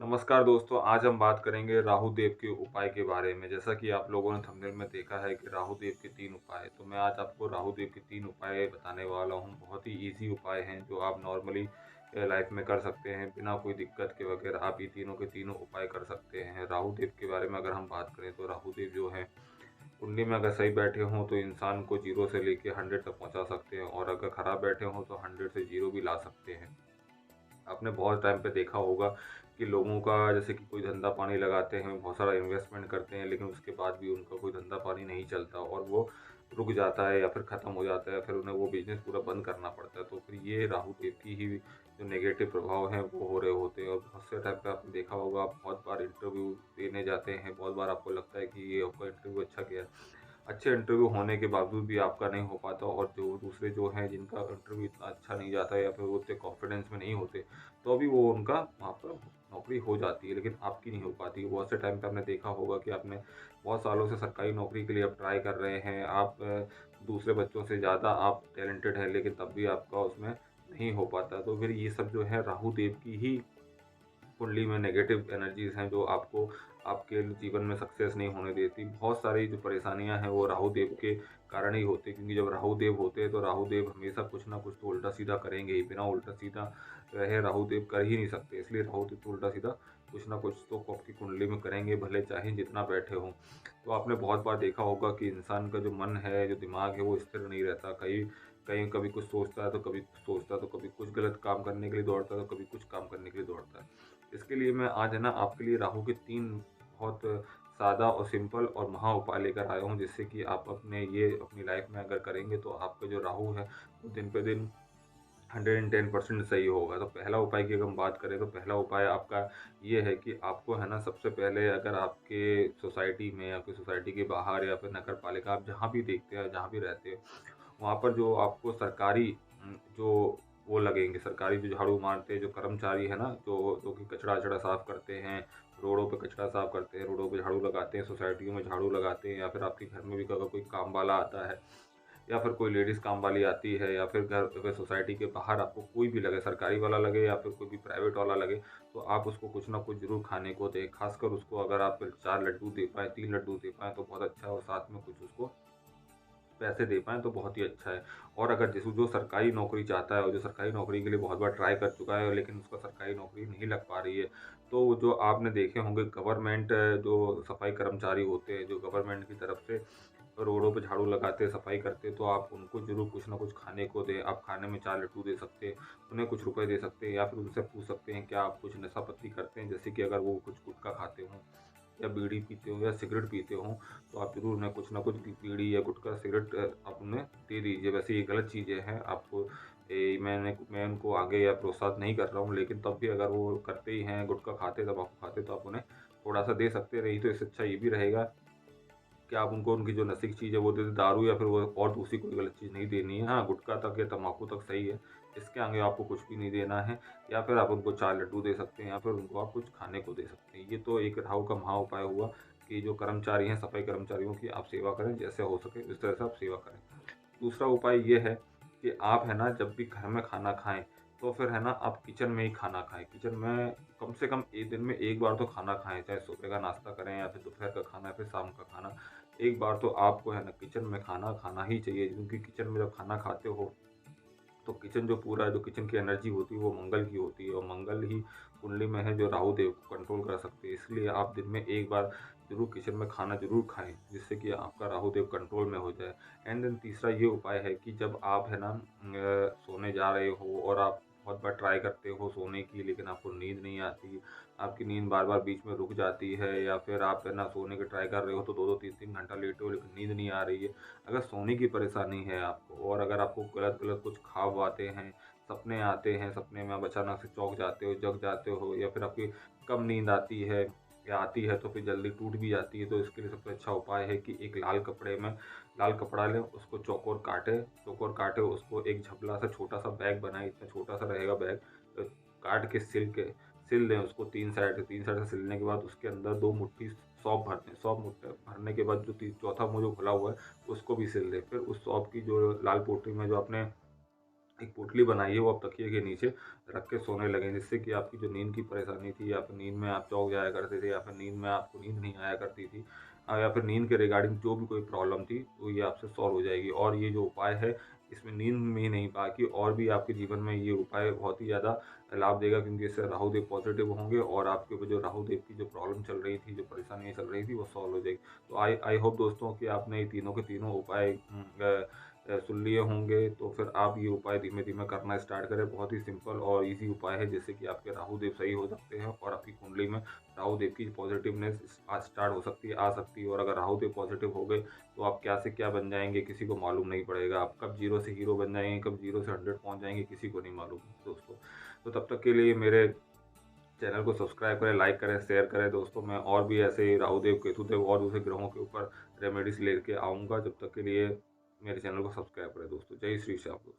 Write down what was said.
नमस्कार दोस्तों, आज हम बात करेंगे राहु देव के उपाय के बारे में। जैसा कि आप लोगों ने थंबनेल में देखा है कि राहु देव के 3 उपाय, तो मैं आज आपको राहु देव के 3 उपाय बताने वाला हूँ। बहुत ही ईज़ी उपाय हैं जो आप नॉर्मली लाइफ़ में कर सकते हैं, बिना कोई दिक्कत के वगैरह आप ये तीनों के तीनों उपाय कर सकते हैं। राहु देव के बारे में अगर हम बात करें तो राहु देव जो हैं, कुंडली में अगर सही बैठे हों तो इंसान को 0 से लेके 100 तक पहुँचा सकते हैं और अगर खराब बैठे हों तो 100 से 0 भी ला सकते हैं। आपने बहुत टाइम पे देखा होगा कि लोगों का जैसे कि कोई धंधा पानी लगाते हैं, बहुत सारा इन्वेस्टमेंट करते हैं, लेकिन उसके बाद भी उनका कोई धंधा पानी नहीं चलता और वो रुक जाता है या फिर ख़त्म हो जाता है, फिर उन्हें वो बिज़नेस पूरा बंद करना पड़ता है। तो फिर ये राहु देव की ही जो नेगेटिव प्रभाव हैं वो हो रहे होते हैं और बहुत से टाइम पे आपने देखा होगा, आप बहुत बार इंटरव्यू देने जाते हैं, बहुत बार आपको लगता है कि ये आपका इंटरव्यू अच्छा गया है। अच्छे इंटरव्यू होने के बावजूद भी आपका नहीं हो पाता और जो दूसरे जो हैं जिनका इंटरव्यू इतना अच्छा नहीं जाता है या फिर वो उतने कॉन्फिडेंस में नहीं होते, तो अभी वो उनका वहाँ पर नौकरी हो जाती है, लेकिन आपकी नहीं हो पाती। बहुत से टाइम पे आपने देखा होगा कि आपने बहुत सालों से सरकारी नौकरी के लिए आप ट्राई कर रहे हैं, आप दूसरे बच्चों से ज़्यादा आप टैलेंटेड हैं, लेकिन तब भी आपका उसमें नहीं हो पाता। तो फिर ये सब जो है राहु देव की ही कुंडली में नेगेटिव एनर्जीज़ हैं जो आपको आपके जीवन में सक्सेस नहीं होने देती। बहुत सारी जो परेशानियाँ हैं वो राहु देव के कारण ही होती है, क्योंकि जब राहु देव होते हैं तो राहु देव हमेशा कुछ ना कुछ तो उल्टा-सीधा करेंगे ही। बिना उल्टा-सीधा रहे राहु देव कर ही नहीं सकते। इसलिए राहु देव तो उल्टा-सीधा कुछ ना कुछ तो आपकी कुंडली में करेंगे, भले चाहे जितना बैठे हों। तो आपने बहुत बार देखा होगा कि इंसान का जो मन है, जो दिमाग है वो स्थिर नहीं रहता। कहीं कहीं कभी कुछ सोचता है तो कभी कुछ सोचता है, तो कभी कुछ गलत काम करने के लिए दौड़ता है, तो कभी कुछ काम करने के लिए दौड़ता है। इसके लिए मैं आज है ना आपके लिए राहु के 3 बहुत सादा और सिंपल और महा उपाय लेकर आया हूँ, जिससे कि आप अपने ये अपनी लाइफ में अगर करेंगे तो आपका जो राहु है वो दिन पे दिन 110% सही होगा। तो पहला उपाय की अगर हम बात करें तो पहला उपाय आपका ये है कि आपको है ना सबसे पहले अगर आपके सोसाइटी में, आपकी सोसाइटी के बाहर या फिर नगर पालिका आप जहाँ भी देखते हैं, जहाँ भी रहते हो, वहाँ पर जो आपको सरकारी जो वो लगेंगे, सरकारी जो झाड़ू मारते हैं, जो कर्मचारी है ना, जो कि कचरा-वचड़ा साफ करते हैं, रोडों पे कचरा साफ करते हैं, रोडों पे झाड़ू लगाते हैं, सोसाइटियों में झाड़ू लगाते हैं या फिर आपके घर में भी अगर कोई काम वाला आता है या फिर कोई लेडीज़ काम वाली आती है या फिर घर अगर सोसाइटी के बाहर आपको कोई भी लगे, सरकारी वाला लगे या फिर कोई भी प्राइवेट वाला लगे, तो आप उसको कुछ ना कुछ ज़रूर खाने को दें। ख़ासकर उसको अगर आप 4 लड्डू दे पाएँ, 3 लड्डू दे पाएँ तो बहुत अच्छा है और साथ में कुछ उसको पैसे दे पाएँ तो बहुत ही अच्छा है। और अगर जो सरकारी नौकरी चाहता है और जो सरकारी नौकरी के लिए बहुत बार ट्राई कर चुका है लेकिन उसका सरकारी नौकरी नहीं लग पा रही है, तो जो आपने देखे होंगे गवर्नमेंट जो सफाई कर्मचारी होते हैं, जो गवर्नमेंट की तरफ से रोडों पे झाड़ू लगाते हैं, सफाई करते हैं, तो आप उनको ज़रूर कुछ ना कुछ खाने को दें। आप खाने में 4 लड्डू दे सकते हैं, उन्हें कुछ रुपए दे सकते हैं या फिर उनसे पूछ सकते हैं क्या आप कुछ नशा-पत्ती करते हैं? जैसे कि अगर वो कुछ गुटखा खाते हों या बीड़ी पीते हों या सिगरेट पीते हों, तो आप ज़रूर उन्हें कुछ ना कुछ बीड़ी या गुटखा, सिगरेट आप उन्हें दे दीजिए। वैसे ये गलत चीज़ें हैं, आपको मैं उनको आगे या प्रोत्साहित नहीं कर रहा हूँ, लेकिन तब भी अगर वो करते ही हैं, गुटखा खाते, तम्बाकू खाते, तो आप उन्हें थोड़ा-सा दे सकते हैं। नहीं तो इससे अच्छा ये भी रहेगा कि आप उनको उनकी जो नशीली चीज़ है वो दे दें, दारू या फिर वो और दूसरी कोई गलत चीज़ नहीं देनी है। हाँ, गुटखा तक या तम्बाकू तक सही है, इसके आगे आपको कुछ भी नहीं देना है या फिर आप उनको 4 लड्डू दे सकते हैं या फिर उनको आप कुछ खाने को दे सकते हैं। ये तो एक राहु का महा उपाय हुआ कि जो कर्मचारी हैं, सफाई कर्मचारियों की आप सेवा करें, जैसे हो सके उस तरह से आप सेवा करें। दूसरा उपाय ये है कि आप है ना जब भी घर में खाना खाएँ, तो फिर है ना आप किचन में ही खाना खाएँ। किचन में कम से कम 1 दिन में 1 बार तो खाना खाएँ, चाहे सुबह का नाश्ता करें या फिर दोपहर का खाना या फिर शाम का खाना। एक बार तो आपको है ना किचन में खाना खाना ही चाहिए, क्योंकि किचन में जब खाना खाते हो तो किचन जो पूरा जो किचन की एनर्जी होती है वो मंगल की होती है और मंगल ही कुंडली में है जो राहु देव को कंट्रोल कर सकते हैं। इसलिए आप दिन में एक बार ज़रूर किचन में खाना ज़रूर खाएँ, जिससे कि आपका राहु देव कंट्रोल में हो जाए। एंड देन तीसरा ये उपाय है कि जब आप है ना सोने जा रहे हो और आप बहुत बार ट्राई करते हो सोने की, लेकिन आपको नींद नहीं आती, आपकी नींद बार-बार बीच में रुक जाती है या फिर आप है ना सोने की ट्राई कर रहे हो तो 2-2 3-3 घंटा लेटे हो लेकिन नींद नहीं आ रही है। अगर सोने की परेशानी है आपको और अगर आपको गलत-गलत कुछ ख्वाब आते हैं, सपने आते हैं, सपने में आप अचानक से चौंक जाते हो, जग जाते हो या फिर आपकी कम नींद आती है या आती है तो फिर जल्दी टूट भी जाती है, तो इसके लिए सबसे अच्छा उपाय है कि एक लाल कपड़ा लें, उसको चौकोर काटें, उसको एक झपला सा छोटा-सा बैग बनाएँ, इतना छोटा-सा रहेगा बैग, अ, काट के सिल दें उसको 3 साइड से सिलने के बाद उसके अंदर 2 मुट्ठी सौंफ भर दें। सौंफ भरने के बाद जो चौथा मुँह जो खुला हुआ है उसको भी सिल दें। फिर उस सौंफ की जो लाल पोटली में जो आपने एक पोटली बनाइए, वो आप तकिए के नीचे रख के सोने लगें, जिससे कि आपकी जो नींद की परेशानी थी या फिर नींद में आप चौंक जाया करते थे या फिर नींद में आपको नींद नहीं आया करती थी, या फिर नींद के रिगार्डिंग जो भी कोई प्रॉब्लम थी, तो ये आपसे सॉल्व हो जाएगी। और ये जो उपाय है, इसमें नींद में ही नहीं बाकी और भी आपके जीवन में ये उपाय बहुत ही ज़्यादा लाभ देगा, क्योंकि इससे राहु देव पॉजिटिव होंगे और आपके ऊपर जो राहु देव की जो प्रॉब्लम चल रही थी, जो परेशानियाँ चल रही थी, वो सॉल्व हो जाएगी। तो आई आई होप दोस्तों कि आपने ये तीनों के तीनों उपाय सुन लिए होंगे, तो फिर आप ये उपाय धीमे-धीमे करना स्टार्ट करें। बहुत ही सिंपल और ईज़ी उपाय है, जिससे कि आपके राहु देव सही हो सकते हैं और आपकी कुंडली में राहु देव की पॉजिटिवनेस स्टार्ट हो सकती है, आ सकती है। और अगर राहु देव पॉजिटिव हो गए, तो आप क्या से क्या बन जाएँगे, किसी को मालूम नहीं पड़ेगा। आप कब 0 से हीरो बन जाएँगे, कब 0 से 100 पहुँच जाएँगे, किसी को नहीं मालूम दोस्तों। तो तब तक के लिए मेरे चैनल को सब्सक्राइब करें, लाइक करें, शेयर करें दोस्तों। मैं और भी ऐसे ही राहु देव, केतु देव और दूसरे ग्रहों के ऊपर रेमेडीज़ लेके आऊँगा। जब तक के लिए मेरे चैनल को सब्सक्राइब करें दोस्तों। जय श्री श्याम दोस्तों।